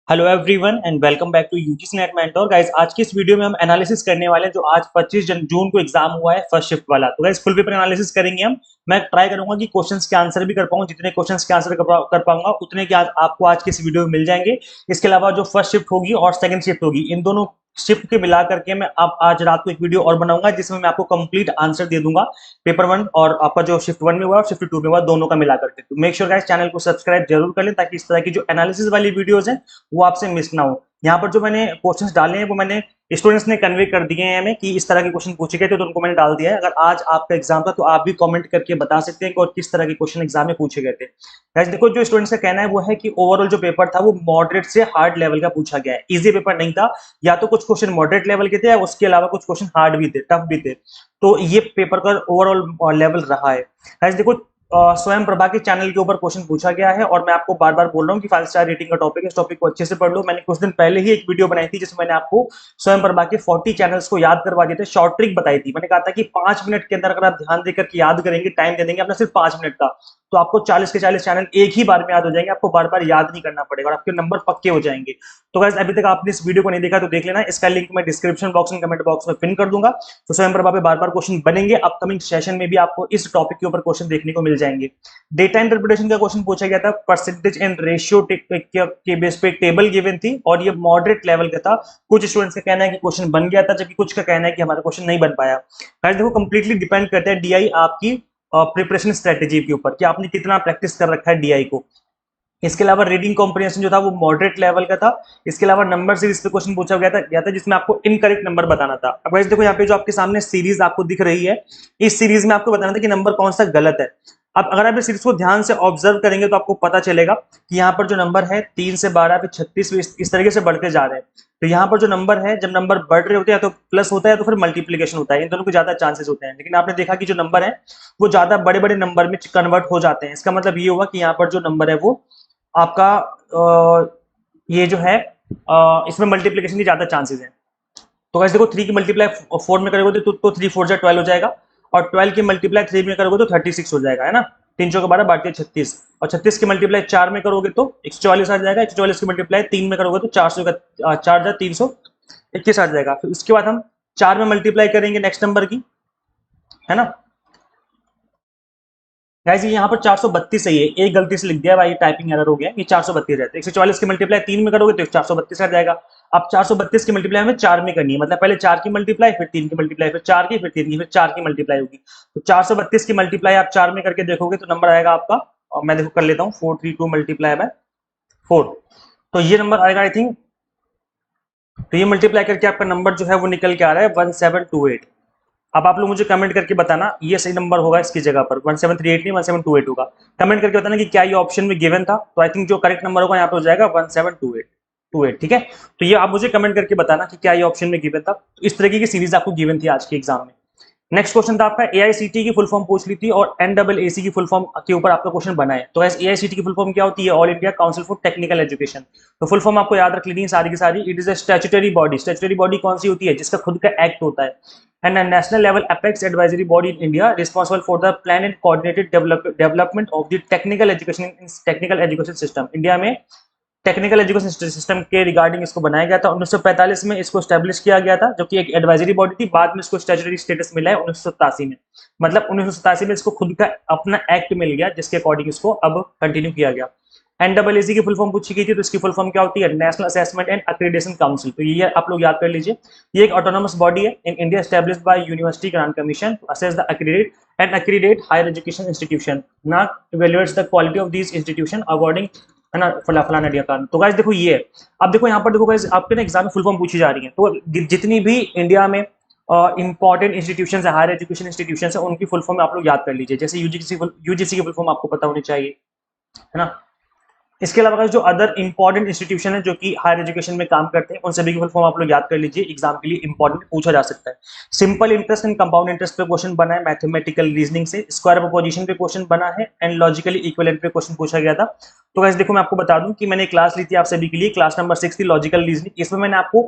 Hello everyone and welcome back to UGC NET mentor guys. आज की इस video में हम एनालिसिस करने वाले हैं जो आज 25 जून को एग्जाम हुआ है फर्स्ट शिफ्ट वाला। तो गाइस फुल पेपर एनालिसिस करेंगे हम। मैं ट्राई करूंगा कि क्वेश्चंस के आंसर भी कर पाऊं, जितने क्वेश्चंस के आंसर कर पाऊंगा उतने के आज आपको आज के इस वीडियो में मिल जाएंगे। इसके अलावा जो फर्स्ट शिफ्ट होगी और सेकंड शिफ्ट होगी, इन दोनों शिफ्ट के मिला करके मैं अब आज रात को एक वीडियो और बनाऊंगा जिसमें मैं आपको कंप्लीट आंसर दे दूंगा पेपर वन और आपका जो शिफ्ट वन में हुआ और शिफ्ट टू में हुआ दोनों का मिला करके। तो मेक श्योर गाइस चैनल को सब्सक्राइब जरूर कर लें ताकि इस तरह की जो एनालिसिस वाली वीडियोस हैं वो आपसे मिस ना हो। यहाँ पर जो मैंने क्वेश्चंस डाले हैं वो मैंने स्टूडेंट्स ने कन्वे कर दिए हैं हमें कि इस तरह के क्वेश्चन पूछे गए थे, तो उनको मैंने डाल दिया है। अगर आज आपका एग्जाम था तो आप भी कमेंट करके बता सकते हैं कि और किस तरह के क्वेश्चन एग्जाम में पूछे गए थे। गाइस देखो, जो स्टूडेंट्स का कहना है वो है कि ओवरऑल जो पेपर था वो मॉडरेट से हार्ड लेवल का पूछा गया है, इजी पेपर नहीं था। या तो कुछ क्वेश्चन मॉडरेट लेवल के थे या उसके अलावा कुछ क्वेश्चन हार्ड भी थे, टफ भी थे। तो ये पेपर का ओवरऑल लेवल रहा है। गाइस देखो, स्वयं प्रभा के चैनल के ऊपर क्वेश्चन पूछा गया है और मैं आपको बार बार बोल रहा हूँ कि 5 स्टार रेटिंग का टॉपिक है, इस टॉपिक को अच्छे से पढ़ लो। मैंने कुछ दिन पहले ही एक वीडियो बनाई थी जिसमें मैंने आपको स्वयं प्रभा के 40 चैनल्स को याद करवा दिए थे, शॉर्ट ट्रिक बताई थी। मैंने कहा था कि 5 मिनट के अंदर अगर आप ध्यान देकर के याद करेंगे, टाइम दे देंगे अपना सिर्फ 5 मिनट का, तो आपको 40 के 40 चैनल एक ही बार में याद हो जाएंगे। आपको बार बार याद नहीं करना पड़ेगा और आपके नंबर पक्के हो जाएंगे। तो गाइस अभी तक आपने इस वीडियो को नहीं देखा तो देख लेना, इसका लिंक मैं डिस्क्रिप्शन बॉक्स में कमेंट बॉक्स में पिन कर दूंगा। तो स्वयं प्रभा पे बार बार क्वेश्चन बनेंगे, अपकमिंग सेशन में भी आपको इस टॉपिक के ऊपर क्वेश्चन देखने को मिल जाएंगे। डेटा इंटरप्रिटेशन का क्वेश्चन पूछा गया था, परसेंटेज एंड रेशियो के बेस पे टेबल गिवन थी और ये मॉडरेट लेवल का था। कुछ स्टूडेंट्स का कहना है कि क्वेश्चन बन गया था जबकि कुछ का कहना है कि हमारा क्वेश्चन नहीं बन पाया। गाइस देखो, कंप्लीटली डिपेंड करता है डीआई आपकी प्रिपरेशन स्ट्रेटेजी के ऊपर कि आपने कितना प्रैक्टिस कर रखा है डीआई को। इसके अलावा रीडिंग कॉम्प्रिहेंशन जो था वो मॉडरेट लेवल का था। इसके अलावा नंबर सीरीज पे क्वेश्चन पूछा गया था जिसमें आपको इनकरेक्ट नंबर बताना था। अब गाइस देखो, यहाँ पे जो आपके सामने सीरीज आपको दिख रही है, इस सीरीज में आपको बताना था कि नंबर कौन सा गलत है। अब अगर आप इस सीरीज को ध्यान से ऑब्जर्व करेंगे तो आपको पता चलेगा कि यहाँ पर जो नंबर है 3 से 12 पे 36 इस तरीके से बढ़ते जा रहे हैं। तो यहाँ पर जो नंबर है, जब नंबर बढ़ रहे होते हैं तो प्लस होता है तो फिर मल्टीप्लीकेशन होता है, इन दोनों के ज्यादा चांसेस होते हैं। लेकिन आपने देखा कि जो नंबर है वो ज्यादा बड़े बड़े नंबर में कन्वर्ट हो जाते हैं। इसका मतलब ये हुआ कि यहाँ पर जो नंबर है वो आपका ये जो है इसमें मल्टीप्लीकेशन की ज्यादा चांसेस हैं। तो वैसे देखो, 3 की मल्टीप्लाई 4 में करोगे तो 3 4 जा 12 हो जाएगा और 12 की मल्टीप्लाई 3 में करोगे तो 36 हो जाएगा, है ना। 3 चौके 12 बाकी 36 और 36 की मल्टीप्लाई 4 में करोगे तो 144 आ जाएगा। 144 की मल्टीप्लाई 3 में करोगे तो 400 का 4 जा 321 आ जाएगा। फिर उसके बाद हम 4 में मल्टीप्लाई करेंगे नेक्स्ट नंबर की, है ना। गाइस ये यहाँ पर 432 सही है, एक गलती से लिख दिया भाई, टाइपिंग एरर हो गया। ये 432 है तो 144 की मल्टीप्लाई 3 में करोगे तो 432 आ जाएगा। अब 432 की मल्टीप्लाई हमें 4 में करनी है, मतलब पहले 4 की मल्टीप्लाई फिर 3 की मल्टीप्लाई फिर 4 की फिर 3 की फिर 4 की मल्टीप्लाई होगी। तो 432 की मल्टीप्लाई आप 4 में करके देखोगे तो नंबर आएगा आपका, और मैं देखो कर लेता हूँ, 432 मल्टीप्लाई बाय 4। तो ये नंबर आएगा आई थिंक, तो ये मल्टीप्लाई करके आपका नंबर जो है वो निकल के आ रहा है 1728। अब आप लोग मुझे कमेंट करके बताना ये सही नंबर होगा इसकी जगह पर 1738 नहीं 1728 होगा। कमेंट करके बताना कि क्या ये ऑप्शन में गिवन था। तो आई थिंक जो करेक्ट नंबर होगा यहाँ पे हो जाएगा 1728। ठीक है, तो ये आप मुझे कमेंट करके बताना कि क्या ये ऑप्शन में गिवन था। तो इस तरीके की सीरीज आपको गिवन थी आज के एग्जाम में। नेक्स्ट क्वेश्चन था आपका एआईसीटी की फुल फॉर्म पूछ ली थी और एनडब्ल्यूएसी की फुल फॉर्म के ऊपर आपका क्वेश्चन बना है। तो एआईसीटी की फुल फॉर्म क्या होती है? All India council for technical education. तो फुल फॉर्म आपको याद रख लेनी है सारी की सारी। It is a statutory body. Statutory body कौन सी होती है? जिसका खुद का एक्ट होता है। And national level apex advisory body in India responsible for the plan and coordinated development of the technical education system. India में टेक्निकल एजुकेशन सिस्टम के रिगार्डिंग इसको बनाया गया था। 1945 में इसको स्टैब्लिश किया गया था जो कि एक एडवाइजरी बॉडी थी। बाद में इसको स्टैट्यूटरी स्टेटस मिला है 1987 में। मतलब 1987 में इसको खुद का अपना एक्ट मिल गया जिसके अकॉर्डिंग इसको अब कंटिन्यू किया गया। एनडब्ल्यूएसी की फुल फॉर्म पूछी गई थी तो इसकी फुल फॉर्म क्या होती है? National assessment and accreditation council. तो ये आप लोग याद कर लीजिए, ये एक ऑटोनोमस बॉडी है in India established by university grant commission to assess the accredit higher education institution, not evaluates the quality of these institution according, है ना, फलाना दिया कारण। तो गाइस देखो ये है। अब देखो यहाँ पर देखो गाइस, आपके ना एग्जाम में फुल फॉर्म पूछी जा रही है तो जितनी भी इंडिया में इंपॉर्टेंट इंस्टीट्यूशन है, हायर एजुकेशन इंस्टीट्यूशन है, उनकी फुल फॉर्म आप लोग याद कर लीजिए। जैसे यूजीसी की फुल फॉर्म आपको पता होनी चाहिए, है ना। इसके अलावा जो अदर इंपॉर्टेंट इंस्टीट्यूशन है जो कि हायर एजुकेशन में काम करते हैं, उन सभी की फुल फॉर्म आप लोग याद कर लीजिए, एग्जाम के लिए इंपॉर्टेंट पूछा जा सकता है। Simple interest and compound interest पे क्वेश्चन बना है मैथमेटिकल रीजनिंग से। स्क्वायर प्रोपोजिशन पे क्वेश्चन बना है एंड लॉजिकली इक्विवेलेंट पे क्वेश्चन पूछा गया था। तो गाइस देखो, मैं आपको बता दूं कि मैंने क्लास ली थी आप सभी के लिए, क्लास नंबर 6 थी लॉजिकल रीजनिंग। इसमें मैंने आपको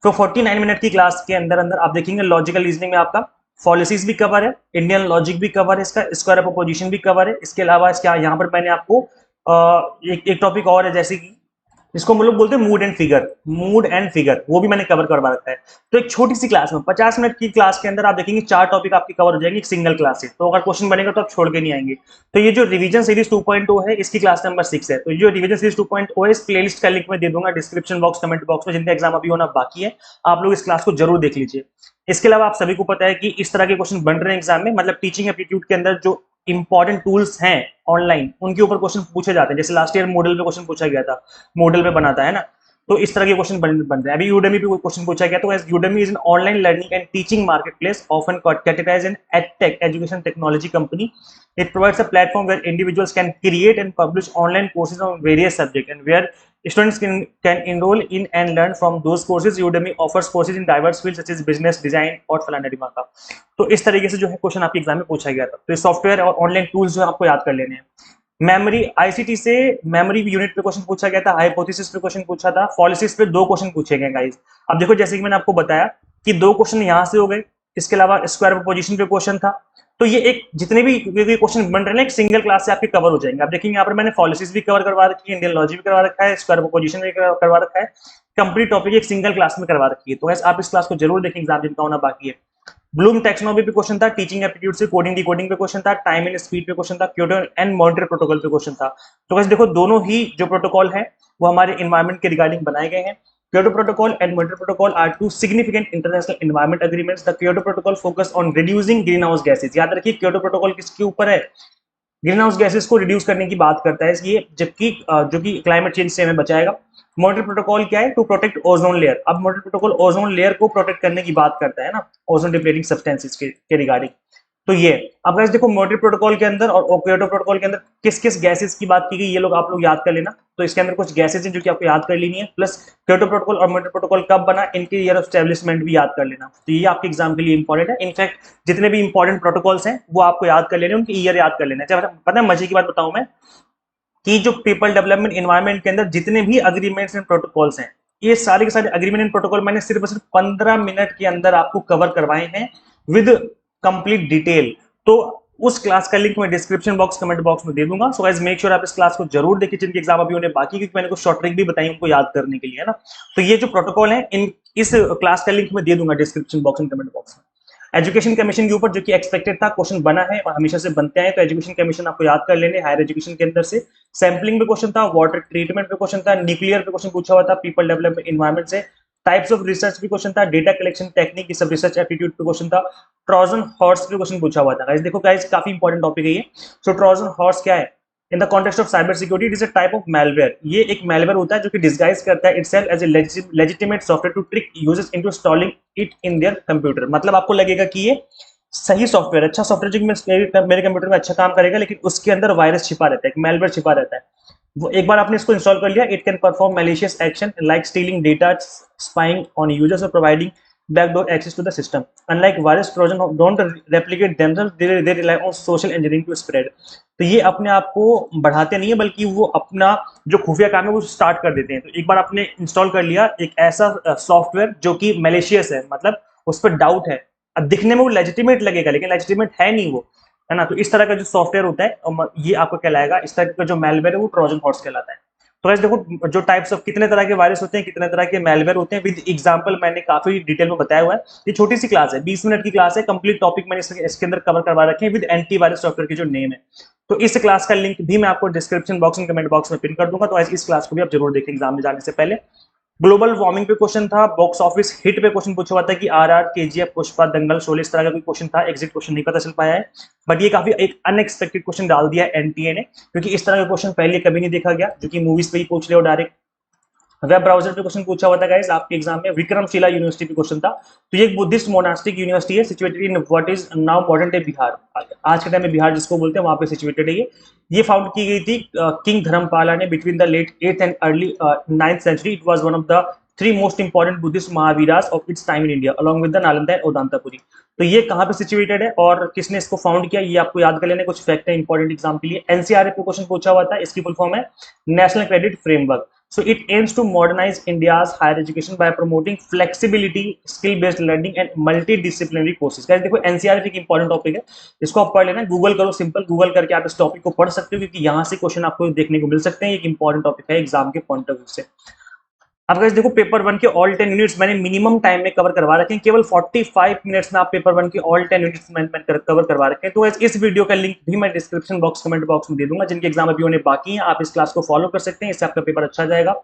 तो 49 मिनट की क्लास के अंदर अंदर आप देखेंगे लॉजिकल रीजनिंग में आपका पॉलिसीज भी कवर है, इंडियन लॉजिक भी कवर है, इसका स्क्वायर प्रोपोजिशन भी कवर है। इसके अलावा इसके यहाँ पर मैंने आपको एक टॉपिक और है जैसे कि इसको हम लोग बोलते हैं mood and figure, mood and figure, वो भी मैंने कवर करवा रखा है। तो एक छोटी सी क्लास में 50 मिनट की क्लास के अंदर आप देखेंगे 4 टॉपिक आपके कवर हो जाएंगे एक सिंगल क्लास से। तो अगर क्वेश्चन बनेगा तो आप छोड़ के नहीं आएंगे। तो ये जो रिवीजन सीरीज 2.0 है, इसकी क्लास नंबर 6 है। तो ये जो रिवीजन सीरीज 2.0 है, इस प्लेलिस्ट का लिंक मैं दे दूंगा डिस्क्रिप्शन बॉक्स, कमेंट बॉक्स में, जिनका एग्जाम अभी होना बाकी है। आप लोग इस क्लास को जरूर देख लीजिए। इसके अलावा आप सभी को पता है कि इस तरह के क्वेश्चन बन रहे हैं एग्जाम में, मतलब टीचिंग एप्टीट्यूड के अंदर जो इंपॉर्टेंट टूल्स हैं ऑनलाइन, उनके ऊपर क्वेश्चन पूछे जाते हैं। जैसे लास्ट ईयर मॉडल पे क्वेश्चन पूछा गया था, मॉडल पे बनाता है ना, तो इस तरह के क्वेश्चन बन रहे हैं। अभी यूडेमी पे कोई क्वेश्चन पूछा गया, तो Udemy is an online learning and teaching marketplace often categorized an edtech education technology company. It provides a platform where individuals can create and publish online courses on various subjects and where students can enroll in and learn from those courses. Udemy offers courses in diverse fields such as business, design और फलाना ढिमाका। तो इस तरीके से जो है question आपके exam में पूछा गया था। तो ये सॉफ्टवेयर और ऑनलाइन टूल्स जो है आपको याद कर लेने हैं। मेमोरी, आईसीटी से मेमोरी यूनिट पे क्वेश्चन पूछा गया था, हाइपोथेसिस पे क्वेश्चन पूछा था, फॉलिसिस पे 2 क्वेश्चन पूछे गए गाइस। अब देखो जैसे कि मैंने आपको बताया कि 2 क्वेश्चन यहाँ से हो गए, इसके अलावा स्क्वायर पोजीशन पे क्वेश्चन था। तो ये एक जितने भी क्वेश्चन बन रहे हैं एक सिंगल क्लास से आपके कवर हो जाएंगे। आप देखेंगे यहाँ पर मैंने फॉलिसिस भी कवर करवा रखी है, इंडियन लॉजी भी करवा रखा है, स्क्वायर पोजीशन भी करवा रखा है, कंप्लीट टॉपिक एक सिंगल क्लास में करवा रखी है। तो आप इस क्लास को जरूर देखें, एग्जाम जिनका होना बाकी है। ब्लूम टैक्सोनॉमी पे क्वेश्चन था, टीचिंग एप्टीट्यूड से कोडिंग डिकोडिंग पे क्वेश्चन था, टाइम एंड स्पीड पे क्वेश्चन था, क्योटो एंड मॉनिटर प्रोटोकॉल पे क्वेश्चन था। तो बस देखो दोनों ही जो प्रोटोकॉल है वो हमारे एनवायरनमेंट के रिगार्डिंग बनाए गए हैं। Kyoto Protocol and Montreal Protocol are two significant international environment agreements. The Kyoto Protocol focus on reducing greenhouse gases. याद रखिए Kyoto Protocol किसके ऊपर है? ग्रीन हाउस गैसेस को रिड्यूस करने की बात करता है ये, जबकि जो कि क्लाइमेट चेंज से हमें बचाएगा। मॉडल प्रोटोकॉल क्या है? To protect ozone layer. अब मॉडल प्रोटोकॉल ओजोन लेयर को प्रोटेक्ट करने की बात करता है ना, ओजोन डिप्लीटिंग सब्सटेंसेस के रिगार्डिंग। तो ये अब गाइस देखो मॉडल प्रोटोकॉल के अंदर और क्योटो प्रोटोकॉल के अंदर किस किस गैसेस की बात की गई, ये लोग आप लोग याद कर लेना। तो इसके अंदर कुछ गैसेस हैं जो कि आपको याद कर लेनी है, प्लस क्योटो प्रोटोकॉल और मॉडल प्रोटोकॉल कब बना, इनके ईयर ऑफ एस्टेब्लिशमेंट भी याद कर लेना। तो ये आपके एग्जाम के लिए इंपॉर्टेंट है। इनफैक्ट जितने भी इंपॉर्टेंट प्रोटोकॉल्स हैं वो आपको याद कर लेने, उनके ईयर याद कर लेना है। पता है मजे की बात बताऊं मैं, कि जो पीपल डेवलपमेंट एनवायरनमेंट के अंदर जितने भी अग्रीमेंट्स एंड प्रोटोकॉल्स हैं, ये सारे के सारे अग्रीमेंट एंड प्रोटोकॉल मैंने सिर्फ 15 मिनट के अंदर आपको कवर करवाए हैं विद कंप्लीट डिटेल। तो उस क्लास का लिंक मैं डिस्क्रिप्शन बॉक्स, कमेंट बॉक्स में दे दूंगा। सो गाइस मेक श्योर आप इस क्लास को जरूर देखिए, जिनके एग्जाम अभी होने बाकी, क्योंकि मैंने कुछ शॉर्ट ट्रिक भी बताई उनको याद करने के लिए, है ना। तो ये जो प्रोटोकॉल है इस क्लास का लिंक मैं दे दूंगा description box and comment box में। एजुकेशन कमीशन के ऊपर जो कि एक्सपेक्टेड था क्वेश्चन बना है और हमेशा से बनते हैं, तो एजुकेशन कमीशन आपको याद कर लेने। हायर एजुकेशन के अंदर से सैम्पलिंग पे क्वेश्चन था, वाटर ट्रीटमेंट पे क्वेश्चन था, न्यूक्लियर पे क्वेश्चन पूछा हुआ था, पीपल डेवलपमेंट एनवायरनमेंट से टाइप्स ऑफ रिसर्च पे क्वेश्चन था, डेटा कलेक्शन टेक्निक, ये सब रिसर्च एप्टीट्यूड पे क्वेश्चन था, ट्रोजन हॉर्स पे क्वेश्चन पूछा हुआ था। गाइस देखो गाइस काफी इंपॉर्टेंट टॉपिक है ये। सो ट्रोजन हॉर्स क्या है? In the context of cyber security it is a type of malware. ये एक मैलवेयर होता है जो कि डिस्गाइज करता है itself as a legitimate software to trick users into installing it in their computer. मतलब आपको लगेगा कि ये सही सॉफ्टवेयर, अच्छा सॉफ्टवेयर जो कि मेरे कंप्यूटर में अच्छा काम करेगा, लेकिन उसके अंदर वायरस छिपा रहता है, एक मैलवेयर छिपा रहता है। वो एक बार आपने इसको इंस्टॉल कर लिया, it can perform malicious action like stealing data, spying on users और providing backdoor access to the system. Unlike virus, Trojan don't replicate themselves; they rely on social engineering to spread. तो ये अपने आप को बढ़ाते नहीं है, बल्कि वो अपना जो खुफिया काम है वो स्टार्ट कर देते हैं। तो एक बार आपने इंस्टॉल कर लिया एक ऐसा सॉफ्टवेयर जो कि मैलिशियस है, मतलब उस पर डाउट है, अब दिखने में वो लेजिटिमेट लगेगा लेकिन लेजिटिमेट है नहीं वो, है ना। तो इस तरह का जो सॉफ्टवेयर होता है ये आपको कहलाएगा, इस तरह का जो मैलवेयर है वो ट्रोजन हॉर्स कहलाता है। तो वैसे देखो जो टाइप्स ऑफ कितने तरह के वायरस होते हैं, कितने तरह के मैलवेयर होते हैं, विद एग्जांपल मैंने काफी डिटेल में बताया हुआ है। ये छोटी सी क्लास है, 20 मिनट की क्लास है, कंप्लीट टॉपिक मैंने इसके अंदर कवर करवा रखे हैं विद एंटीवायरस सॉफ्टवेयर के जो नेम है। तो इस क्लास का लिंक भी मैं आपको description box and comment box में पिन कर दूंगा, तो इस क्लास को भी आप जरूर देखें एग्जाम में जाने से पहले। ग्लोबल वार्मिंग पे क्वेश्चन था, बॉक्स ऑफिस हिट पे क्वेश्चन पूछा हुआ था कि आरआर, केजीएफ, पुष्पा, दंगल, शोले, इस तरह का कोई क्वेश्चन था। एग्जिट क्वेश्चन नहीं पता चल पाया है, बट ये काफी एक अनएक्सपेक्टेड क्वेश्चन डाल दिया है एनटीए ने, क्योंकि इस तरह का क्वेश्चन पहले कभी नहीं देखा गया, जो कि मूवीज पे ही पूछ रहे हो डायरेक्ट। वेब ब्राउजर पे क्वेश्चन पूछा हुआ था गाइस आपके एग्जाम में, विक्रमशिला यूनिवर्सिटी पे क्वेश्चन था। तो ये एक बुद्धिस्ट मोनास्टिक यूनिवर्सिटी है, situated in what is now modern day Bihar, आज के टाइम में बिहार जिसको बोलते हैं वहां पे सिचुएटेड है ये फाउंड की गई थी किंग धर्मपाला ने between the late 8th and early 9th century. It was one of the 3 most important Buddhist mahaviharas of its time in India along with the Nalanda and Odantapuri. तो ये कहाँ पे सिचुएटेड है और किसने इसको फाउंड किया, ये आपको याद कर लेने कुछ फैक्ट है इंपॉर्टेंट एग्जाम के लिए। एनसीआरएफ पे क्वेश्चन पूछा हुआ था, इसकी फुल फॉर्म है national credit framework. So it aims to modernize India's higher education by promoting flexibility, skill-based learning and multidisciplinary courses. guys देखो एनसीईआरटी एक इंपॉर्टेंट टॉपिक है, इसको आप पढ़ लेना, गूगल करो, सिंपल गूगल करके आप इस टॉपिक को पढ़ सकते हो, क्योंकि यहाँ से क्वेश्चन आपको देखने को मिल सकते हैं। एक इंपॉर्टेंट टॉपिक है एग्जाम के पॉइंट ऑफ व्यू से। अब गाइस देखो पेपर वन के ऑल 10 यूनिट्स मैंने मिनिमम टाइम में कवर करवा रखे हैं, केवल 45 मिनट्स में आप पेपर वन के ऑल 10 यूनिट्स मैंने कवर करवा रखे हैं। तो गाइस इस वीडियो का लिंक भी मैं डिस्क्रिप्शन बॉक्स कमेंट बॉक्स में दे दूंगा, जिनके एग्जाम अभी होने बाकी हैं आप इस क्लास को फॉलो कर सकते हैं, इससे आपका पेपर अच्छा जाएगा।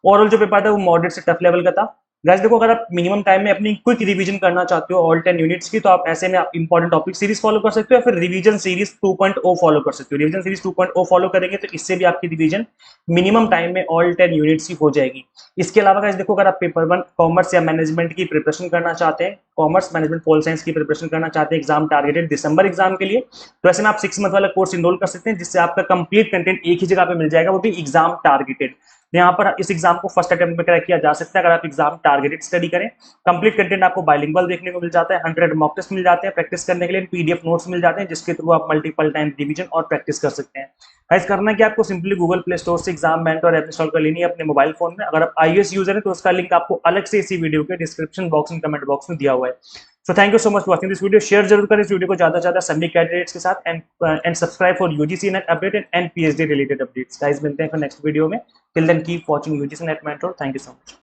ओवरऑल जो पेपर था वो मॉडरेट से टफ लेवल का था। गाइस देखो अगर आप मिनिमम टाइम में अपनी क्विक रिवीजन करना चाहते हो ऑल 10 यूनिट्स की, तो आप ऐसे में आप इंपॉर्टेंट टॉपिक सीरीज फॉलो कर सकते हो, या फिर रिवीजन सीरीज 2.0 फॉलो कर सकते हो। रिवीजन सीरीज 2.0 फॉलो करेंगे तो इससे भी आपकी रिवीजन मिनिमम टाइम में ऑल 10 यूनिट्स की हो जाएगी। इसके अलावा गाइस देखो अगर आप पेपर वन कॉमर्स या मैनेजमेंट की प्रिपरेशन करना चाहते हैं, कॉमर्स मैनेजमेंट पोल साइंस की प्रिपरेशन करना चाहते हैं, एग्जाम टारगेटेड दिसंबर एग्जाम के लिए, तो ऐसे में आप 6 मंथ वाला कोर्स इनरोल कर सकते हैं, जिससे आपका कंप्लीट कंटेंट एक ही जगह पे मिल जाएगा, वो भी एग्जाम टारगेटेड। यहाँ पर इस एग्जाम को फर्स्ट अटेम्प्ट में क्रैक किया जा सकता है अगर आप एग्जाम टारगेटेड स्टडी करें। कंप्लीट कंटेंट आपको बाइलिंगुअल देखने को मिल जाता है, 100 मॉक टेस्ट मिल जाते हैं, प्रैक्टिस करने के लिए पीडीएफ नोट्स मिल जाते हैं, जिसके थ्रू आप मल्टीपल टाइम रिवीजन और प्रैक्टिस कर सकते हैं। गाइस करना कि आपको सिंपली गूगल प्ले स्टोर से एग्जाम मेंटर ऐप इंस्टॉल कर लेनी है अपने मोबाइल फोन में। अगर आप iOS यूजर है तो उसका लिंक आपको अलग से इसी वीडियो के description box and comment box में दिया हुआ है। So thank you so much for watching this video. Share जरूर करें इस वीडियो को ज्यादा से ज्यादा सभी कैंडिडेट्स के साथ, and subscribe for UGC NET update and PhD related updates. Guys मिलते हैं फिर नेक्स्ट वीडियो में। Till then keep watching UGC NET mentor. Thank you so much.